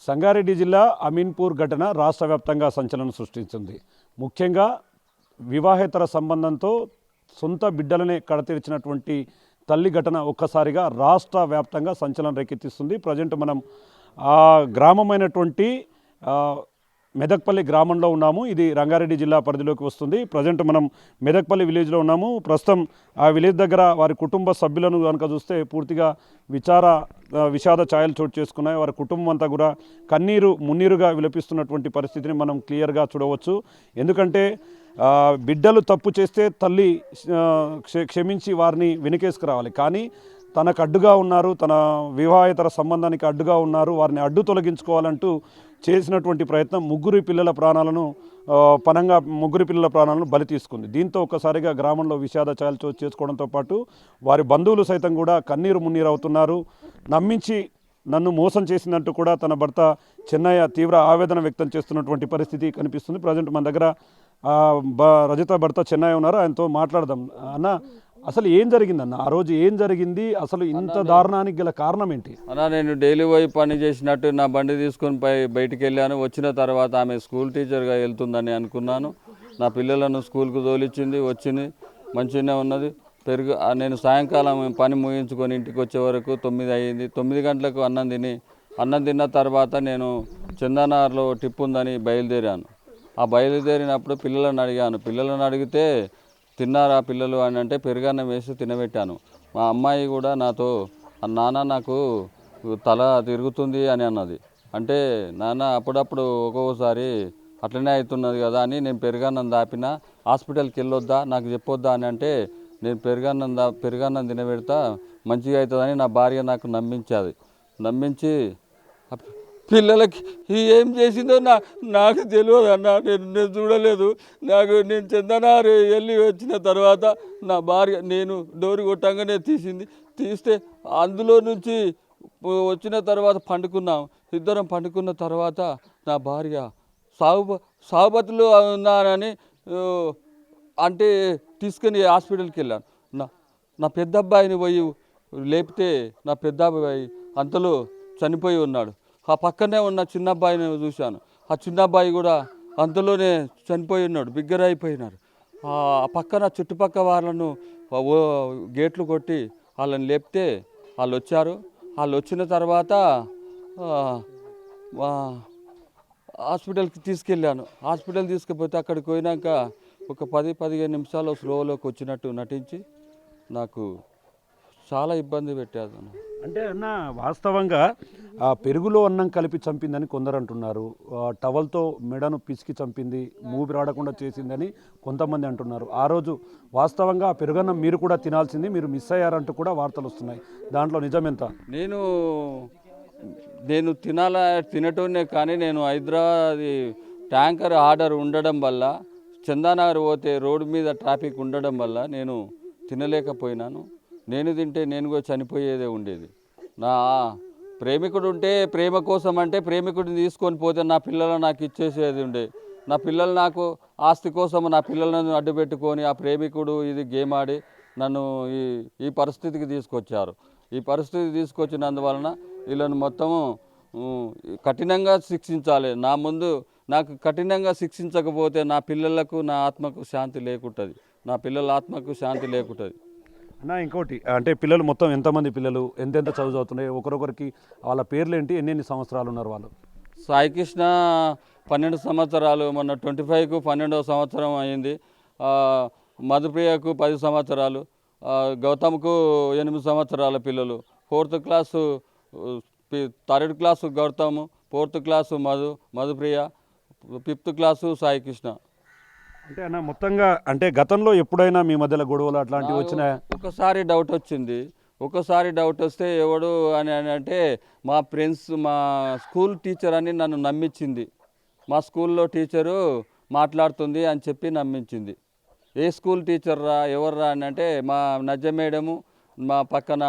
సంగారెడ్డి జిల్లా అమీన్పూర్ ఘటన రాష్ట్ర వ్యాప్తంగా సంచలనం సృష్టించింది. ముఖ్యంగా వివాహేతర సంబంధంతో సొంత బిడ్డలనే కడతీర్చినటువంటి తల్లి ఘటన ఒక్కసారిగా రాష్ట్ర వ్యాప్తంగా సంచలనం రేకెత్తిస్తుంది. ప్రజెంట్ మనం ఆ గ్రామమైనటువంటి మెదక్పల్లి గ్రామంలో ఉన్నాము. ఇది రంగారెడ్డి జిల్లా పరిధిలోకి వస్తుంది. ప్రజెంట్ మనం మెదక్పల్లి విలేజ్లో ఉన్నాము. ప్రస్తుతం ఆ విలేజ్ దగ్గర వారి కుటుంబ సభ్యులను కనుక చూస్తే పూర్తిగా విషాద ఛాయలు చోటు చేసుకున్నాయి. వారి కుటుంబం అంతా కూడా మున్నీరుగా విలపిస్తున్నటువంటి పరిస్థితిని మనం క్లియర్గా చూడవచ్చు. ఎందుకంటే బిడ్డలు తప్పు చేస్తే తల్లి క్షమించి వారిని వెనుకేసుకురావాలి. కానీ తనకు అడ్డుగా ఉన్నారు, తన వివాహేతర సంబంధానికి అడ్డుగా ఉన్నారు, వారిని అడ్డు తొలగించుకోవాలంటూ చేసినటువంటి ప్రయత్నం ముగ్గురు పిల్లల ప్రాణాలను బలి తీసుకుంది. దీంతో ఒక్కసారిగా గ్రామంలో విషాద ఛాయలు చోటు చేసుకోవడంతో పాటు వారి బంధువులు సైతం కూడా మున్నీరు అవుతున్నారు. నమ్మించి నన్ను మోసం చేసిందంటూ కూడా తన భర్త చెన్నయ్య తీవ్ర ఆవేదన వ్యక్తం చేస్తున్నటువంటి పరిస్థితి కనిపిస్తుంది. ప్రజెంట్ మన దగ్గర రజిత భర్త చెన్నయ్య ఉన్నారు. ఆయనతో మాట్లాడదాం. అన్న, అసలు ఏం జరిగిందన్న? ఆ రోజు ఏం జరిగింది? అసలు ఇంత దారుణానికి గల కారణం ఏంటి? అన్న, నేను డైలీ పోయి పని చేసినట్టు నా బండి తీసుకొని బయటికి వెళ్ళాను. వచ్చిన తర్వాత ఆమె స్కూల్ టీచర్గా వెళ్తుందని అనుకున్నాను. నా పిల్లలను స్కూల్కు తోలిచ్చింది, వచ్చింది, మంచిగానే ఉన్నది. నేను సాయంకాలం పని ముగించుకొని ఇంటికి వచ్చే వరకు 9 అయ్యింది. 9 గంటలకు అన్నం తిన్న తర్వాత నేను చందానగర్లో టిప్ ఉందని బయలుదేరాను. ఆ బయలుదేరినప్పుడు పిల్లలను అడిగితే తిన్నారా పిల్లలు అని అంటే పెరుగన్నం వేసి తినబెట్టాను. మా అమ్మాయి కూడా నాతో, నాన్న నాకు తల తిరుగుతుంది అని అన్నది. అంటే నాన్న అప్పుడప్పుడు ఒక్కొక్కసారి అట్లనే అవుతున్నది కదా అని నేను పెరుగన్నం దాపిన. హాస్పిటల్కి వెళ్ళొద్దా, నాకు చెప్పొద్దా అని అంటే నేను పెరుగన్నం తినబెడతా, మంచిగా అవుతుందని నా భార్య నాకు నమ్మించి పిల్లలకి ఏం చేసిందో నాకు తెలియదు అన్న. నేను చూడలేదు. నేను చందనారు వెళ్ళి వచ్చిన తర్వాత నా భార్య నేను డోరు కొట్టంగానే తీస్తే అందులో నుంచి వచ్చిన తర్వాత పండుకున్నాం. ఇద్దరం పండుకున్న తర్వాత నా భార్య సాగుబతులు ఉన్నానని అంటే తీసుకొని హాస్పిటల్కి వెళ్ళాను. నా పెద్ద అబ్బాయిని పోయి లేపితే నా పెద్ద అబ్బాయి అంతలో చనిపోయి ఉన్నాడు. ఆ పక్కనే ఉన్న చిన్న అబ్బాయిని చూశాను. ఆ చిన్న అబ్బాయి కూడా అంతలోనే చనిపోయి ఉన్నాడు, బిగ్గరైపోయినారు. ఆ పక్కన చుట్టుపక్కల వాళ్ళను గేట్లు కొట్టి వాళ్ళని లేపితే వాళ్ళు వచ్చారు. వాళ్ళు వచ్చిన తర్వాత హాస్పిటల్కి తీసుకెళ్ళాను. హాస్పిటల్ తీసుకుపోతే అక్కడికి పోయినాక ఒక 10-15 నిమిషాలు స్లోలోకి వచ్చినట్టు నటించి నాకు చాలా ఇబ్బంది పెట్టారు. అంటే అన్న, వాస్తవంగా ఆ పెరుగులో అన్నం కలిపి చంపిందని కొందరు అంటున్నారు. టవల్తో మెడను పిసికి చంపింది, ఊపిరాడకుండా చేసిందని కొంతమంది అంటున్నారు. ఆ రోజు వాస్తవంగా ఆ పెరుగన్నం మీరు కూడా తినాల్సింది, మీరు మిస్ అయ్యారంటూ కూడా వార్తలు వస్తున్నాయి. దాంట్లో నిజమెంత? నేను తినటోనే కానీ నేను హైదరాబాద్ ట్యాంకర్ ఆర్డర్ ఉండడం వల్ల చందానగర్ పోతే రోడ్డు మీద ట్రాఫిక్ ఉండడం వల్ల నేను తినలేకపోయినాను. నేను తింటే నేను కూడా చనిపోయేదే ఉండేది. నా ప్రేమికుడు ఉంటే ప్రేమ కోసం అంటే ప్రేమికుడిని తీసుకొని పోతే నా పిల్లలు నాకు ఇచ్చేసేది ఉండే. నా పిల్లలు నాకు ఆస్తి కోసం నా పిల్లలను అడ్డుపెట్టుకొని ఆ ప్రేమికుడు ఇది గేమ్ ఆడి నన్ను ఈ పరిస్థితికి తీసుకొచ్చారు. ఈ పరిస్థితికి తీసుకొచ్చినందువలన వీళ్ళని మొత్తము కఠినంగా శిక్షించాలి. నాకు కఠినంగా శిక్షించకపోతే నా పిల్లలకు నా ఆత్మకు శాంతి లేకుంటుంది. నా పిల్లల ఆత్మకు శాంతి లేకుంటుంది. అన్న, ఇంకోటి అంటే పిల్లలు మొత్తం ఎంతమంది పిల్లలు, ఎంతెంత చదువుతున్నాయి, ఒకరొకరికి వాళ్ళ పేర్లు ఏంటి, ఎన్ని సంవత్సరాలు ఉన్నారు వాళ్ళు? సాయికృష్ణ 12 సంవత్సరాలు, మొన్న 25కు 12వ సంవత్సరం అయింది. మధుప్రియకు 10 సంవత్సరాలు, గౌతమ్కు 8 సంవత్సరాల పిల్లలు. 4th class 3rd class Gautam, 4th class Madhupriya, 5th class Saikrishna. అంటే అన్న, మొత్తంగా అంటే గతంలో ఎప్పుడైనా మీ మధ్యలో గొడవలు అట్లాంటివి వచ్చినాయా? ఒకసారి డౌట్ వచ్చింది. డౌట్ వస్తే ఎవడు అని అంటే మా ఫ్రెండ్స్, మా స్కూల్ టీచర్ అని నన్ను నమ్మించింది. మా స్కూల్లో టీచరు మాట్లాడుతుంది అని చెప్పి నమ్మించింది. ఏ స్కూల్ టీచర్ రా, ఎవర్రా అని అంటే మా నజ్జ మేడము, మా పక్కన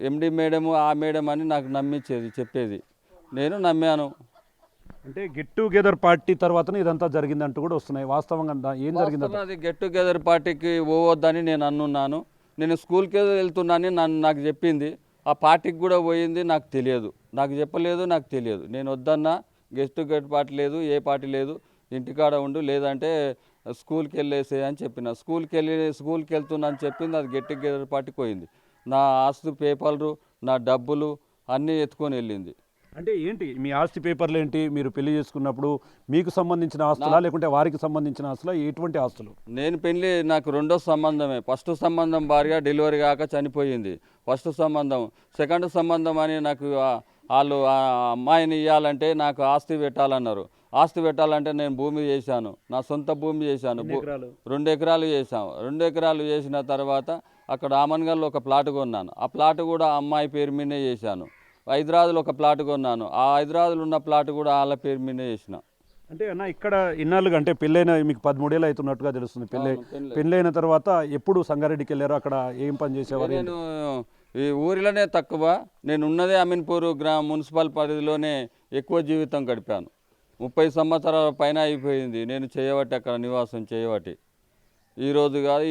ఎండి మేడము, ఆ మేడం అని నాకు చెప్పేది. నేను నమ్మాను. అంటే గెట్ టుగెదర్ పార్టీ తర్వాతనే ఇదంతా జరిగిందంటూ కూడా వస్తున్నాయి. వాస్తవంగా ఏం జరిగింది? అది గెట్ టుగెదర్ పార్టీకి పోవద్దని నేను అనున్నాను. నేను స్కూల్కి వెళ్తున్నానని నాకు చెప్పింది. ఆ పార్టీకి కూడా పోయింది, నాకు తెలియదు. నాకు చెప్పలేదు, నాకు తెలియదు. నేను వద్దన్నా, గెస్ట్ పార్టీ లేదు, ఏ పార్టీ లేదు, ఇంటికాడ ఉండు, లేదంటే స్కూల్కి వెళ్ళేసే అని చెప్పిన. స్కూల్కి వెళ్తున్నా అని చెప్పింది, అది గెట్ టుగెదర్ పార్టీకి పోయింది. నా ఆస్తు పేపర్లు, నా డబ్బులు అన్నీ ఎత్తుకొని వెళ్ళింది. అంటే ఏంటి మీ ఆస్తి పేపర్లు ఏంటి? మీరు పెళ్లి చేసుకున్నప్పుడు మీకు సంబంధించిన ఆస్తులా లేకుంటే వారికి సంబంధించిన ఆస్తులా? ఎటువంటి ఆస్తులు? నేను పెళ్ళి నాకు రెండో సంబంధమే. ఫస్ట్ సంబంధం భార్య డెలివరీ కాక చనిపోయింది, ఫస్ట్ సంబంధం. సెకండ్ సంబంధం అని నాకు వాళ్ళు ఆ అమ్మాయిని ఇవ్వాలంటే నాకు ఆస్తి పెట్టాలన్నారు. ఆస్తి పెట్టాలంటే నేను భూమి చేశాను, నా సొంత భూమి చేశాను. 2 ఎకరాలు చేశాను. 2 ఎకరాలు చేసిన తర్వాత అక్కడ ఆమన్గల్లో ఒక ప్లాట్ కొన్నాను. ఆ ప్లాట్ కూడా అమ్మాయి పేరు మీదే చేశాను. హైదరాబాద్లో ఒక ప్లాట్ కొన్నాను. ఆ హైదరాబాద్లో ఉన్న ప్లాట్ కూడా వాళ్ళ పేరు మీదే చేసిన. అంటే అన్న ఇక్కడ ఇన్నాళ్ళుగా అంటే పెళ్ళైన మీకు 13 ఏళ్ళు అవుతున్నట్టుగా తెలుస్తుంది. పెళ్ళి. పెళ్ళైన తర్వాత ఎప్పుడు సంగారెడ్డికి వెళ్ళారు? అక్కడ ఏం పని చేసేవారు? నేను ఈ ఊరిలోనే తక్కువ, నేను ఉన్నదే అమీన్పూర్ మున్సిపల్ పరిధిలోనే ఎక్కువ జీవితం గడిపాను. 30 సంవత్సరాల పైన అయిపోయింది నేను చేయబట్టి, అక్కడ నివాసం చేయబట్టి. ఈరోజు కాదు,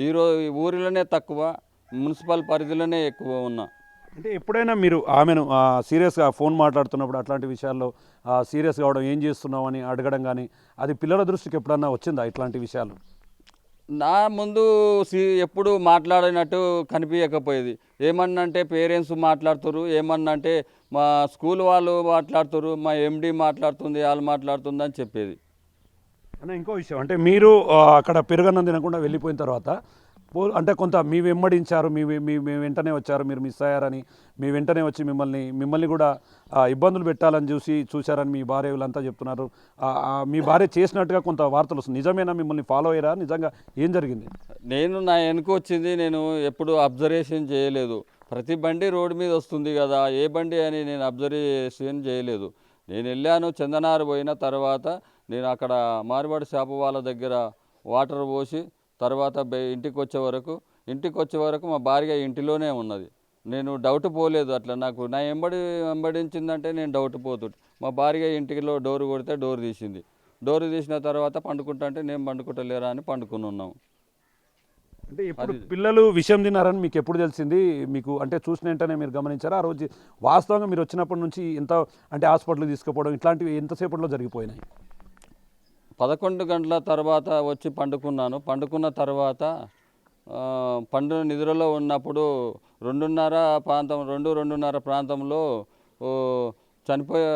ఈరోజు ఊరిలోనే తక్కువ, మున్సిపల్ పరిధిలోనే ఎక్కువ ఉన్నా. అంటే ఎప్పుడైనా మీరు ఆమెను సీరియస్గా ఫోన్ మాట్లాడుతున్నప్పుడు అట్లాంటి విషయాల్లో సీరియస్ కావడం, ఏం చేస్తున్నావు అని అడగడం కానీ, అది పిల్లల దృష్టికి ఎప్పుడన్నా వచ్చిందా ఇట్లాంటి విషయాలు? నా ముందు ఎప్పుడు మాట్లాడినట్టు కనిపించకపోయేది. ఏమన్నంటే పేరెంట్స్ మాట్లాడుతురు, ఏమన్నంటే మా స్కూల్ వాళ్ళు మాట్లాడుతురు, మా ఎండి మాట్లాడుతుంది, వాళ్ళు మాట్లాడుతుంది అని చెప్పేది. అన్న ఇంకో విషయం అంటే మీరు అక్కడ పెరుగన్నం తినకుండా వెళ్ళిపోయిన తర్వాత అంటే కొంత మీ వెంబడించారు, మీ వెంటనే వచ్చారు, మీరు మిస్ అయ్యారని మీ వెంటనే వచ్చి మిమ్మల్ని కూడా ఇబ్బందులు పెట్టాలని చూశారని మీ భార్య వీళ్ళంతా చెప్తున్నారు. మీ భార్య చేసినట్టుగా కొంత వార్తలు వస్తుంది. నిజమేనా? మిమ్మల్ని ఫాలో అయ్యారా? నిజంగా ఏం జరిగింది? నా వెనుక వచ్చింది, నేను ఎప్పుడు అబ్జర్వేషన్ చేయలేదు. ప్రతి బండి రోడ్డు మీద వస్తుంది కదా, ఏ బండి అని నేను అబ్జర్వేషన్ చేయలేదు. నేను వెళ్ళాను, చందనారు పోయిన తర్వాత నేను అక్కడ మార్వాడి షాపు వాళ్ళ దగ్గర వాటర్ పోసి తర్వాత ఇంటికి వచ్చే వరకు మా భార్య ఇంటిలోనే ఉన్నది. నేను డౌట్ పోలేదు. అట్లా నాకు నా వెంబడించిందంటే నేను డౌట్ పోతుంటే మా భార్య ఇంటిలో డోరు కొడితే డోరు తీసింది. డోరు తీసిన తర్వాత పండుకుంటా అంటే నేను పండుకుంటలేరా అని పండుకుని ఉన్నాం. అంటే ఇప్పుడు పిల్లలు విషయం తిన్నారని మీకు ఎప్పుడు తెలిసింది? మీకు అంటే చూసిన వెంటనే మీరు గమనించారా? ఆ రోజు వాస్తవంగా మీరు వచ్చినప్పటి నుంచి ఎంత అంటే హాస్పిటల్కి తీసుకుపోవడం ఇట్లాంటివి ఎంతసేపట్లో జరిగిపోయినాయి? 11 గంటల తర్వాత వచ్చి పండుకున్నాను. పండుకున్న తర్వాత నిద్రలో ఉన్నప్పుడు 2:30 ప్రాంతంలో చనిపోయే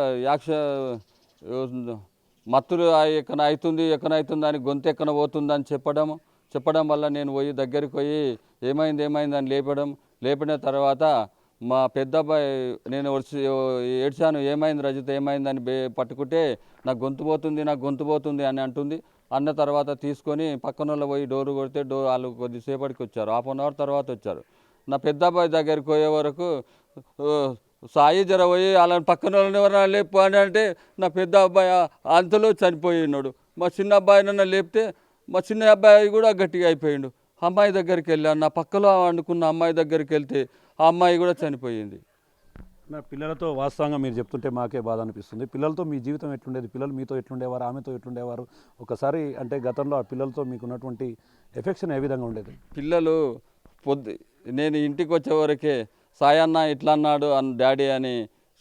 మత్తులు ఎక్కన అని గొంతు ఎక్కన పోతుందని చెప్పడం వల్ల నేను పోయి దగ్గరికి పోయి ఏమైంది అని లేపిన తర్వాత మా పెద్ద అబ్బాయి, నేను ఏడ్చాను, ఏమైంది రజిత ఏమైందని పట్టుకుంటే నాకు గొంతు పోతుంది అని అంటుంది. అన్న తర్వాత తీసుకొని పక్కన పోయి డోరు కొడితే వాళ్ళు కొద్దిసేపటికి వచ్చారు, 1/2 అవర్ తర్వాత వచ్చారు. నా పెద్ద అబ్బాయి దగ్గరికి పోయే వరకు సాయి జర పోయి వాళ్ళని పక్కన వాళ్ళని ఎవరైనా లేపు అని అంటే నా పెద్ద అబ్బాయి అంతలో చనిపోయినాడు. మా చిన్న అబ్బాయి నన్ను లేపితే మా చిన్న అబ్బాయి కూడా గట్టిగా అయిపోయిండు. అమ్మాయి దగ్గరికి వెళ్ళాను, నా పక్కలో వండుకున్న అమ్మాయి దగ్గరికి వెళ్తే ఆ అమ్మాయి కూడా చనిపోయింది. నా పిల్లలతో వాస్తవంగా మీరు చెప్తుంటే మాకే బాధ అనిపిస్తుంది. పిల్లలతో మీ జీవితం ఎట్లుండేది? పిల్లలు మీతో ఎట్లుండేవారు? ఆమెతో ఎట్లుండేవారు? ఒకసారి అంటే గతంలో ఆ పిల్లలతో మీకు ఉన్నటువంటి ఎఫెక్షన్ ఏ విధంగా ఉండేది? పిల్లలు నేను ఇంటికి వచ్చేవరకే సాయన్న ఇట్లా అన్నాడు డాడీ అని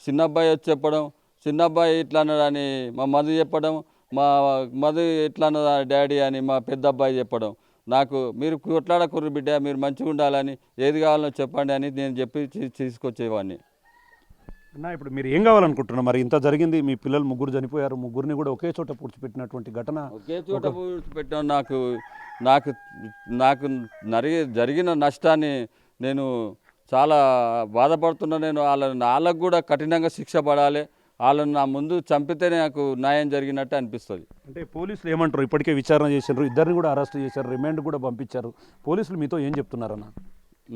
చిన్నబ్బాయి వచ్చి చెప్పడం, చిన్నబ్బాయి ఇట్లా అన్నాడు అని మా మధు చెప్పడం, మా మధు ఇట్లా అన్నదా డాడీ అని మా పెద్ద అబ్బాయి చెప్పడం. నాకు మీరు కొట్లాడకూరు బిడ్డ, మీరు మంచిగా ఉండాలని, ఏది కావాలో చెప్పండి అని నేను చెప్పి తీసుకొచ్చేవాడిని. అన్న ఇప్పుడు మీరు ఏం కావాలనుకుంటున్నారు? మరి ఇంత జరిగింది, మీ పిల్లలు 3 చనిపోయారు, 3 కూడా ఒకే చోట పూడ్చిపెట్టినటువంటి ఘటన. ఒకే చోట పూడ్చిపెట్టాను. నాకు జరిగిన నష్టాన్ని నేను చాలా బాధపడుతున్నా. నేను వాళ్ళకు కూడా కఠినంగా శిక్ష పడాలి. వాళ్ళని నా ముందు చంపితే నాకు న్యాయం జరిగినట్టు అనిపిస్తుంది. అంటే పోలీసులు ఏమంటారు? ఇప్పటికే విచారణ చేశారు, ఇద్దరిని కూడా అరెస్ట్ చేశారు, రిమాండ్ కూడా పంపించారు. పోలీసులు మీతో ఏం చెప్తున్నారన్న?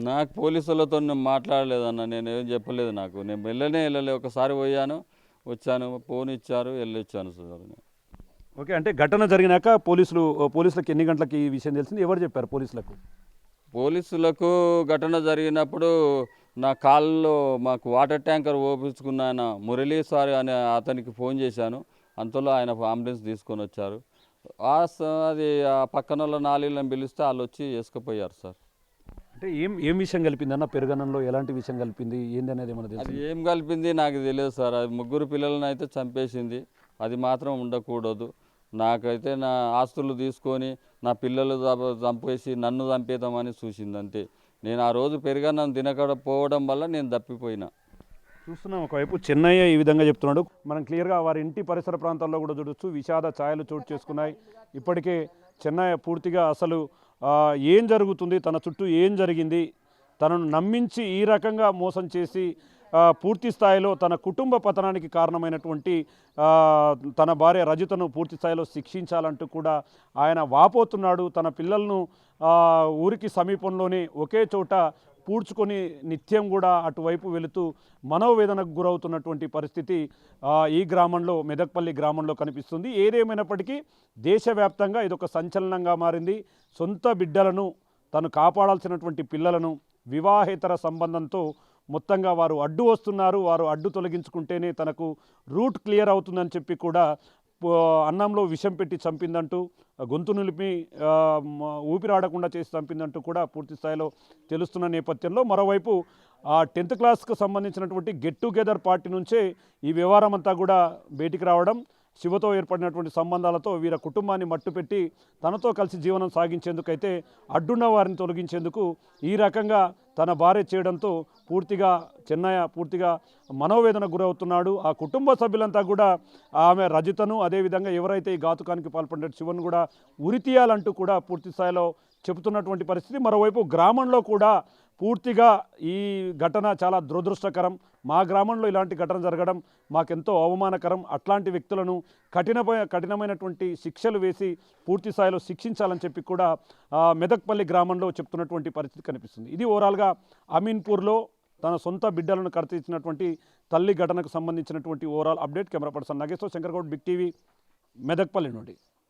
నాకు పోలీసులతో నేను మాట్లాడలేదన్న, నేను ఏం చెప్పలేదు. నేను వెళ్ళలే. ఒకసారి వచ్చాను, ఫోన్ ఇచ్చారు, వెళ్ళొచ్చాను సార్. ఓకే, అంటే ఘటన జరిగినాక పోలీసులకు ఎన్ని గంటలకి ఈ విషయం తెలిసింది? ఎవరు చెప్పారు పోలీసులకు? పోలీసులకు ఘటన జరిగినప్పుడు నా కాల్లో మాకు వాటర్ ట్యాంకర్ ఓపించుకున్న ఆయన మురళీ సార్ అనే అతనికి ఫోన్ చేశాను. అంతలో ఆయన అంబులెన్స్ తీసుకొని వచ్చారు. అది ఆ పక్కన వాళ్ళ నాలుగులను పిలిస్తే వాళ్ళు వచ్చి వేసుకుపోయారు సార్. అంటే ఏం విషయం కలిపింది అన్న పెరుగన్నంలో ఎలాంటి విషయం కలిపింది ఏంది అనేది ఏమన్నా తెలుసు? అది ఏం కలిపింది నాకు తెలియదు సార్. అది ముగ్గురు పిల్లలను అయితే చంపేసింది. అది మాత్రం ఉండకూడదు. నాకైతే నా ఆస్తులు తీసుకొని నా పిల్లలు చంపేసి నన్ను చంపేద్దామని చూసింది అంతే. నేను ఆ రోజు పెరుగన్నం తినకపోవడం వల్ల నేను తప్పిపోయినా. చూస్తున్నాం ఒకవైపు చెన్నయ్య ఈ విధంగా చెప్తున్నాడు. మనం క్లియర్గా వారి ఇంటి పరిసర ప్రాంతాల్లో కూడా చూడొచ్చు విషాద ఛాయలు చోటు చేసుకున్నాయి. ఇప్పటికే చెన్నయ్య పూర్తిగా అసలు ఏం జరుగుతుంది, తన చుట్టూ ఏం జరిగింది, తనను నమ్మించి ఈ రకంగా మోసం చేసి పూర్తి స్థాయిలో తన కుటుంబ పతనానికి కారణమైనటువంటి తన భార్య రజితను పూర్తి స్థాయిలో శిక్షించాలంటూ కూడా ఆయన వాపోతున్నాడు. తన పిల్లలను ఊరికి సమీపంలోనే ఒకే చోట పూడ్చుకొని నిత్యం కూడా అటువైపు వెళుతూ మనోవేదనకు గురవుతున్నటువంటి పరిస్థితి ఈ గ్రామంలో, మెదక్పల్లి గ్రామంలో కనిపిస్తుంది. ఏదేమైనప్పటికీ దేశవ్యాప్తంగా ఇదొక సంచలనంగా మారింది. సొంత బిడ్డలను, తను కాపాడాల్సినటువంటి పిల్లలను వివాహేతర సంబంధంతో మొత్తంగా వారు అడ్డు వస్తున్నారు, వారు అడ్డు తొలగించుకుంటేనే తనకు రూట్ క్లియర్ అవుతుందని చెప్పి కూడా అన్నంలో విషం పెట్టి చంపిందంటూ, గొంతు నిలిపి ఊపిరాడకుండా చేసి చంపిందంటూ కూడా పూర్తి స్థాయిలో తెలుస్తున్న నేపథ్యంలో మరోవైపు 10th క్లాస్కు సంబంధించినటువంటి గెట్ టుగెదర్ పార్టీ నుంచే ఈ వ్యవహారం అంతా కూడా బయటికి రావడం, శివతో ఏర్పడినటువంటి సంబంధాలతో వీరి కుటుంబాన్ని మట్టుపెట్టి తనతో కలిసి జీవనం సాగించేందుకైతే అడ్డున్న వారిని తొలగించేందుకు ఈ రకంగా తన భార్య చేయడంతో పూర్తిగా చెన్నయ్య పూర్తిగా మనోవేదనకు గురవుతున్నాడు. ఆ కుటుంబ సభ్యులంతా కూడా ఆమె రజితను, అదేవిధంగా ఎవరైతే ఈ ఘాతుకానికి పాల్పడిన శివను కూడా ఉరితీయాలంటూ కూడా పూర్తి స్థాయిలో చెబుతున్నటువంటి పరిస్థితి. మరోవైపు గ్రామంలో కూడా పూర్తిగా ఈ ఘటన చాలా దురదృష్టకరం, మా గ్రామంలో ఇలాంటి ఘటన జరగడం మాకెంతో అవమానకరం, అట్లాంటి వ్యక్తులను కఠినమైనటువంటి శిక్షలు వేసి పూర్తి స్థాయిలో శిక్షించాలని చెప్పి కూడా మెదక్పల్లి గ్రామంలో చెప్తున్నటువంటి పరిస్థితి కనిపిస్తుంది. ఇది ఓవరాల్గా అమీన్పూర్లో తన సొంత బిడ్డలను కడతీర్చినటువంటి తల్లి ఘటనకు సంబంధించినటువంటి overall update. Camera person Nageshwar, Shankar Goud, big TV, Medakpally నుండి.